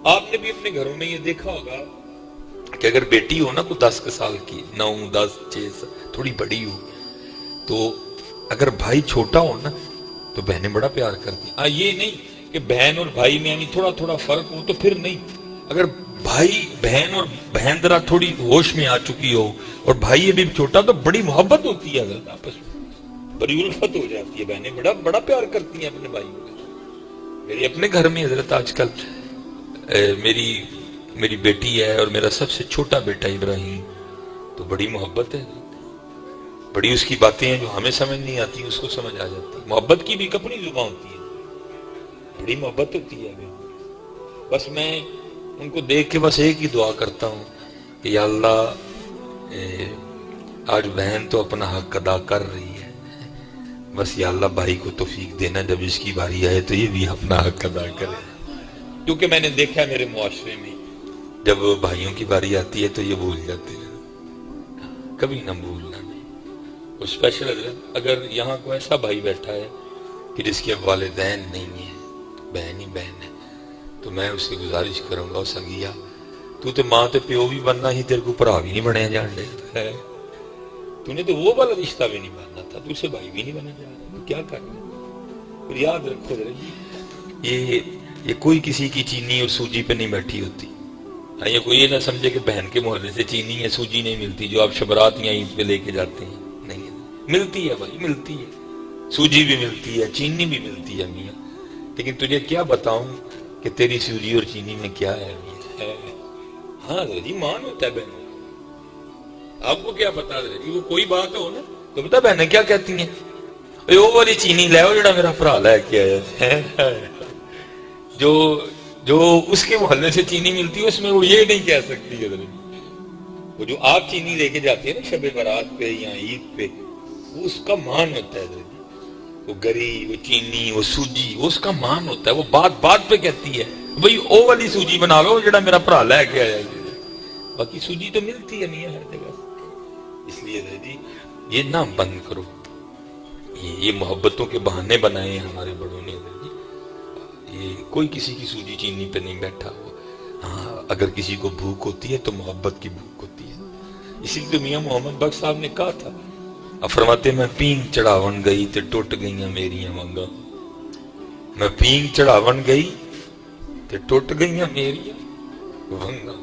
آپ نے بھی اپنے گھروں میں یہ دیکھا ہوگا کہ اگر بیٹی ہو نا کوئی 10 سال کی، 9 10 6 تھوڑی بڑی ہو، تو اگر بھائی چھوٹا ہو نا تو بہنیں بڑا پیار کرتی ہیں۔ یہ نہیں کہ بہن اور بھائی میں یعنی تھوڑا تھوڑا فرق ہو تو پھر نہیں، اگر بھائی بہن اور بہن ذرا تھوڑی ہوش میں آ چکی ہو اور بھائی ابھی چھوٹا تو بڑی محبت ہوتی ہے حضرت، آپس میں بڑی الفت ہو جاتی ہے، بہنیں بڑا بڑا پیار کرتی ہیں اپنے بھائیوں کو۔ میرے اپنے گھر میں حضرت آج کل میری بیٹی ہے اور میرا سب سے چھوٹا بیٹا ابراہیم، تو بڑی محبت ہے، بڑی اس کی باتیں ہیں جو ہمیں سمجھ نہیں آتی اس کو سمجھ آ جاتی۔ محبت کی بھی ایک اپنی زبان ہوتی ہے، بڑی محبت ہوتی ہے۔ بس میں ان کو دیکھ کے بس ایک ہی دعا کرتا ہوں کہ یا اللہ آج بہن تو اپنا حق ادا کر رہی ہے، بس یا اللہ بھائی کو توفیق دینا جب اس کی باری آئے تو یہ بھی اپنا حق ادا کرے، کیونکہ میں نے دیکھا ہے میرے معاشرے میں جب بھائیوں کی باری آتی ہے تو یہ بھول جاتے ہیں، کبھی نہ بھولنا نہیں۔ اور اسپیشل اگر یہاں کوئی ایسا بھائی بیٹھا ہے کہ جس کے والدین نہیں ہیں، بہن ہی بہن ہے، تو میں اس سے گزارش کروں گا سنگیا تو تے ماں تے پیو بھی بننا ہی، تیرے کو بھرا بھی نہیں بنیا جان دے، تو نے تو وہ والا رشتہ بھی نہیں بننا تھا، تو اسے بھائی بھی نہیں بنا جا رہا، تو کیا کرنا؟ پھر یاد رکھو یہ کوئی کسی کی چینی اور سوجی پہ نہیں بیٹھی ہوتی، یہ کوئی یہ نہ سمجھے کہ بہن کے محلے سے چینی یا سوجی نہیں ملتی جو آپ شبرات یا عید پہ لے کے جاتے ہیں، نہیں ملتی ہے بھائی، ملتی ہے، سوجی بھی ملتی ہے، چینی بھی ملتی ہے میاں، لیکن تجھے کیا بتاؤں کہ تیری سوجی اور چینی میں کیا ہے میاں؟ ہاں جی مان ہوتا ہے بہن، آپ کو کیا پتا جی، وہ کوئی بات ہو نا تو بتا بہنیں کیا کہتی ہیں، وہ والی چینی لے آؤ جڑا میرا بھرا لے کے آیا، جو اس کے محلے سے چینی ملتی ہے اس میں وہ یہ نہیں کہہ سکتی ہے، وہ جو آپ چینی لے کے جاتے ہیں نا شب برات پہ یا عید پہ، وہ اس کا مان ہوتا ہے، وہ گری، وہ چینی، وہ سوجی، وہ اس کا مان ہوتا ہے، وہ بات بات پہ کہتی ہے بھئی او والی سوجی بنا لو جڑا میرا بھرا لے کے آیا، باقی سوجی تو ملتی ہے نہیں ہے ہر جگہ، اس لیے جی یہ نہ بند کرو، یہ محبتوں کے بہانے بنائے ہیں ہمارے بڑوں نے، یہ کوئی کسی کی سوجی چینی پہ نہیں بیٹھا ہوا، ہاں اگر کسی کو بھوک ہوتی ہے تو محبت کی بھوک ہوتی ہے، اسی لیے میاں محمد بخش صاحب نے کہا تھا، فرماتے میں پینگ چڑھاون گئی تے ٹوٹ گئیاں میریاں ونگاں، میں پینگ چڑھاون گئی تے ٹوٹ گئیاں میریاں ونگاں،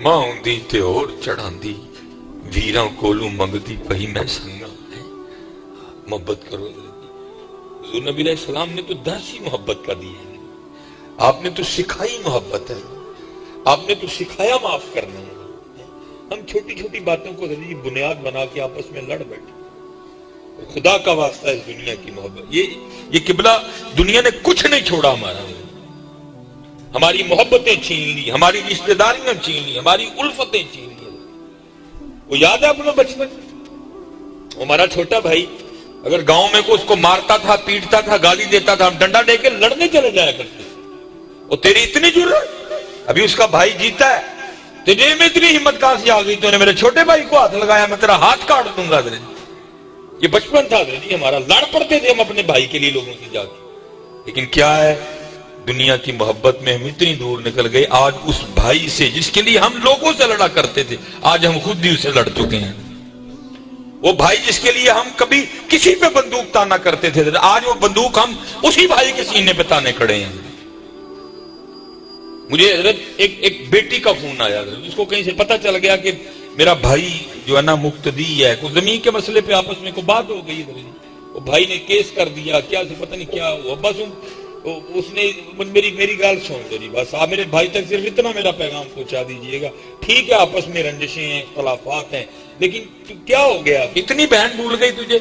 ماں ہوندی تے اور چڑھاندی ویراں کولوں منگدی پئی میں سنگاں۔ محبت کرو، حضور نبی علیہ السلام نے تو درس ہی محبت کا دی ہے، آپ نے تو سکھائی محبت ہے، آپ نے تو سکھایا معاف کرنا ہے، ہم چھوٹی چھوٹی باتوں کو بنیاد بنا کے آپس میں لڑ بیٹھے، خدا کا واسطہ اس دنیا کی محبت، یہ قبلہ دنیا نے کچھ نہیں چھوڑا ہمارا، ہماری محبتیں چھین لی، ہماری رشتہ داریاں چھین لی، ہماری الفتیں چھین لی۔ وہ یاد ہے اپنا بچپن، ہمارا چھوٹا بھائی اگر گاؤں میں کوئی اس کو مارتا تھا، پیٹتا تھا، گالی دیتا تھا، ہم ڈنڈا دے کے لڑنے چلے جایا کرتے، وہ تیری اتنی جرأت، ابھی اس کا بھائی جیتا ہے، تجھے میں اتنی ہمت کہاں سے آ گئی، تو نے میرے چھوٹے بھائی کو ہاتھ لگایا، میں تیرا ہاتھ کاٹ دوں گا۔ یہ بچپن تھا جی ہمارا، لڑ پڑتے تھے ہم اپنے بھائی کے لیے لوگوں سے جا کے، لیکن کیا ہے دنیا کی محبت میں ہم اتنی دور نکل گئے، آج اس بھائی سے جس کے لیے ہم لوگوں سے لڑا کرتے تھے آج ہم خود بھی اسے لڑ چکے ہیں، وہ بھائی جس کے لیے ہم کبھی کسی پہ بندوق تانا کرتے تھے آج وہ بندوق ہم اسی بھائی کے سینے پہ تانے کھڑے ہیں۔ مجھے حضرت ایک بیٹی کا فون آیا، اس کو کہیں سے پتہ چل گیا کہ میرا بھائی جو ہے نا مقتدی ہے، کوئی زمین کے مسئلے پہ آپس میں کوئی بات ہو گئی، وہ بھائی نے کیس کر دیا، کیا سے پتہ نہیں کیا ہوا، بس اس نے میری گال سن دو جی، بس آپ میرے بھائی تک صرف اتنا میرا پیغام پہنچا دیجئے گا، ٹھیک ہے آپس میں رنجشیں ہیں، اختلافات ہیں، لیکن کیا ہو گیا، اتنی بہن بھول گئی تجھے؟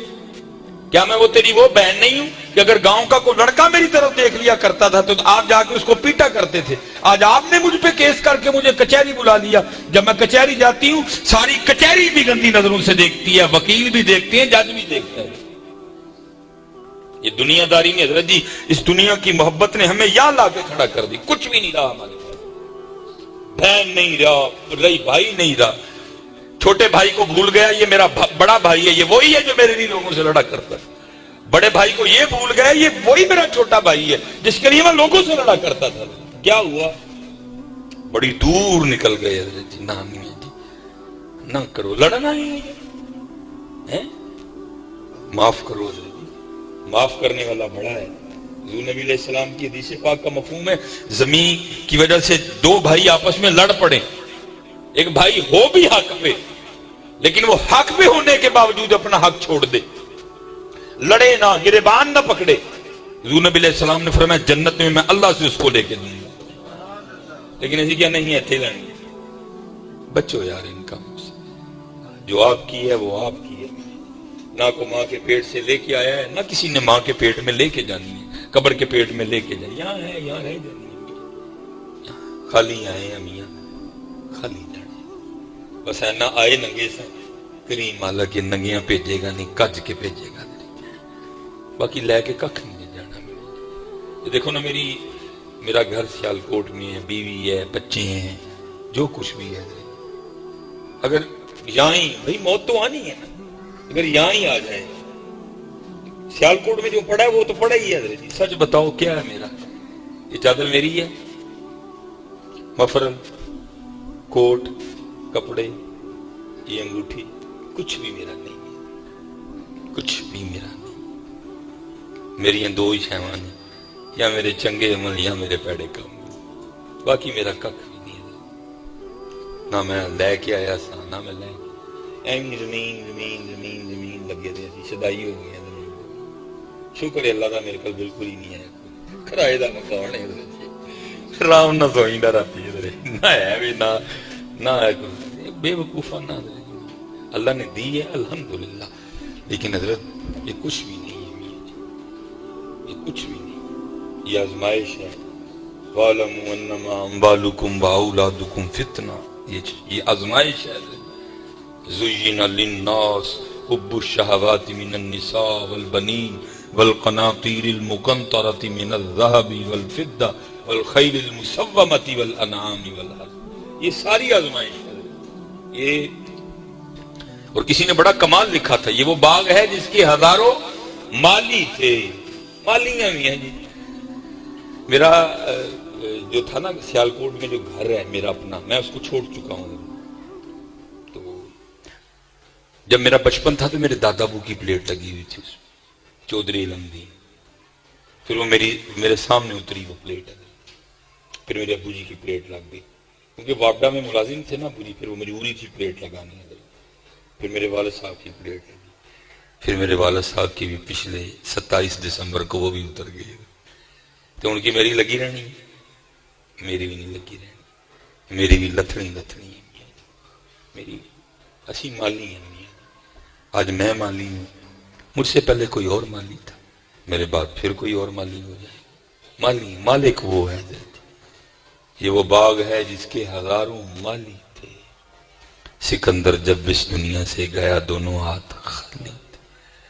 کیا میں وہ تیری وہ بہن نہیں ہوں کہ اگر گاؤں کا کوئی لڑکا میری طرف دیکھ لیا کرتا تھا تو آپ جا کے اس کو پیٹا کرتے تھے، آج آپ نے مجھ پہ کیس کر کے مجھے کچہری بلا لیا، جب میں کچہری جاتی ہوں ساری کچہری بھی گندی نظروں سے دیکھتی ہے، وکیل بھی دیکھتے ہیں، جج بھی دیکھتا ہے۔ یہ دنیا داری نے حضرت جی، اس دنیا کی محبت نے ہمیں یہاں لا کے کھڑا کر دی، کچھ بھی نہیں رہا ہمارے پاس، بہن نہیں رہا، رہی بھائی نہیں رہا، چھوٹے بھائی کو بھول گیا یہ میرا بڑا بھائی ہے، یہ وہی ہے جو میرے لیے لوگوں سے لڑا کرتا ہے، بڑے بھائی کو یہ بھول گیا یہ وہی میرا چھوٹا بھائی ہے جس کے لیے میں لوگوں سے لڑا کرتا تھا۔ کیا ہوا؟ بڑی دور نکل گئے حضرت جی، نہ میاں جی نہ کرو، لڑنا ہے، معاف کرو حضرت جی، معاف کرنے والا بڑا ہے۔ حضور نبی علیہ السلام کی حدیث پاک کا مفہوم ہے زمین کی وجہ سے دو بھائی آپس میں لڑ پڑے، ایک بھائی ہو بھی حق پہ لیکن وہ حق پہ ہونے کے باوجود اپنا حق چھوڑ دے، لڑے نہ، گریبان نہ پکڑے، حضور نبی علیہ السلام نے فرمایا جنت میں اللہ سے اس کو لے کے دوں گا۔ لیکن ایسی کیا نہیں ہے، تھے لڑیں، بچو یار ان کاموں سے، جو آپ کی ہے وہ آپ کی ہے، نہ کو ماں کے پیٹ سے لے کے آیا ہے، نہ کسی نے ماں کے پیٹ میں لے کے جانی ہے، قبر کے پیٹ میں لے کے جانی، یہاں ہے، یہاں رہ جانی ہے، خالی آئے ہیں میاں، خالی جانے، بس ہے نہ آئے ننگے سے، کریم مالا کے ننگیاں بھیجے گا نہیں، کج کے بھیجے گا، باقی لے کے ککھ نہیں جانا۔ یہ دیکھو نا، میرا گھر سیالکوٹ میں ہے، بیوی ہے، بچے ہیں، جو کچھ بھی ہے، اگر یہاں ہی، بھئی موت تو آنی ہے نا، اگر یہاں ہی آ جائے، سیالکوٹ میں جو پڑا ہے وہ تو پڑا ہی ہے حضرت جی، سچ بتاؤ کیا ہے میرا؟ یہ چادر میری ہے، مفرل، کوٹ، کپڑے، یہ انگوٹھی، کچھ بھی میرا نہیں ہے، کچھ بھی میرا نہیں۔ میری یہ دو ہی شیوان ہیں، یا میرے چنگے عمل یا میرے پیڑے کام، باقی میرا ککھ بھی نہیں ہے، نہ میں لے کے آیا سا، نہ میں لے کے، ایم زمین زمین زمین زمین لگے دے سی، شدائی ہو گئی ہے زمین، شکر ہے اللہ دا میرے کل بالکل ہی نہیں ہے، کرائے دا مکان ہے حضرت، رام نہ سوئیں دا راتی حضرت، نہ ہے بھی نہ ہے کوئی، بے وقوفہ نہ حضرت، اللہ نے دی ہے الحمدللہ، لیکن حضرت یہ کچھ بھی نہیں ہے، یہ کچھ بھی نہیں، یہ آزمائش ہے۔ وَاعْلَمُوا أَنَّمَا أَمْوَالُكُمْ وَأَوْلَادُكُمْ فِتْنَةٌ، یہ آزمائش ہے۔ زُيِّنَ لِلنَّاسِ حُبُّ الشَّهَوَاتِ مِنَ النِّسَاءِ وَالْبَنِينَ وَالْقَنَاطِيرِ الْمُقَنطَرَةِ مِنَ الذَّهَبِ وَالْفِضَّةِ وَالْخَيْلِ الْمُسَوَّمَةِ وَالْأَنْعَامِ وَالْحَرْثِ، یہ ساری آزمائش ہے۔ یہ اور کسی نے بڑا کمال لکھا تھا، یہ وہ باغ ہے جس کے ہزاروں مالی تھے، مالیاں بھی ہیں جی۔ میرا جو تھا نا سیالکوٹ میں جو گھر ہے میرا اپنا، میں اس کو چھوڑ چکا ہوں، تو جب میرا بچپن تھا تو میرے دادا ابو کی پلیٹ لگی ہوئی تھی، چودھری علمدین، پھر وہ میرے سامنے اتری وہ پلیٹ، پھر میرے ابو جی کی پلیٹ لگ گئی، کیونکہ واپڈا میں ملازم تھے نا ابو جی، پھر وہ مجبوری تھی پلیٹ لگانی ہے، پھر میرے والد صاحب کی پلیٹ لگی، پھر میرے والد صاحب کی بھی پچھلے 27 دسمبر کو وہ بھی اتر گئی، تو ان کی میری لگی رہنی، میری بھی نہیں لگی رہنی، میری بھی لتھڑی لتھڑی ہے، میری اسی مالی ہیں، آج میں مالی ہوں، مجھ سے پہلے کوئی اور مالی تھا، میرے بعد پھر کوئی اور مالی ہو جائے، مالی مالک وہ ہے، یہ وہ باغ ہے جس کے ہزاروں مالی تھے، سکندر جب اس دنیا سے گیا دونوں ہاتھ خالی،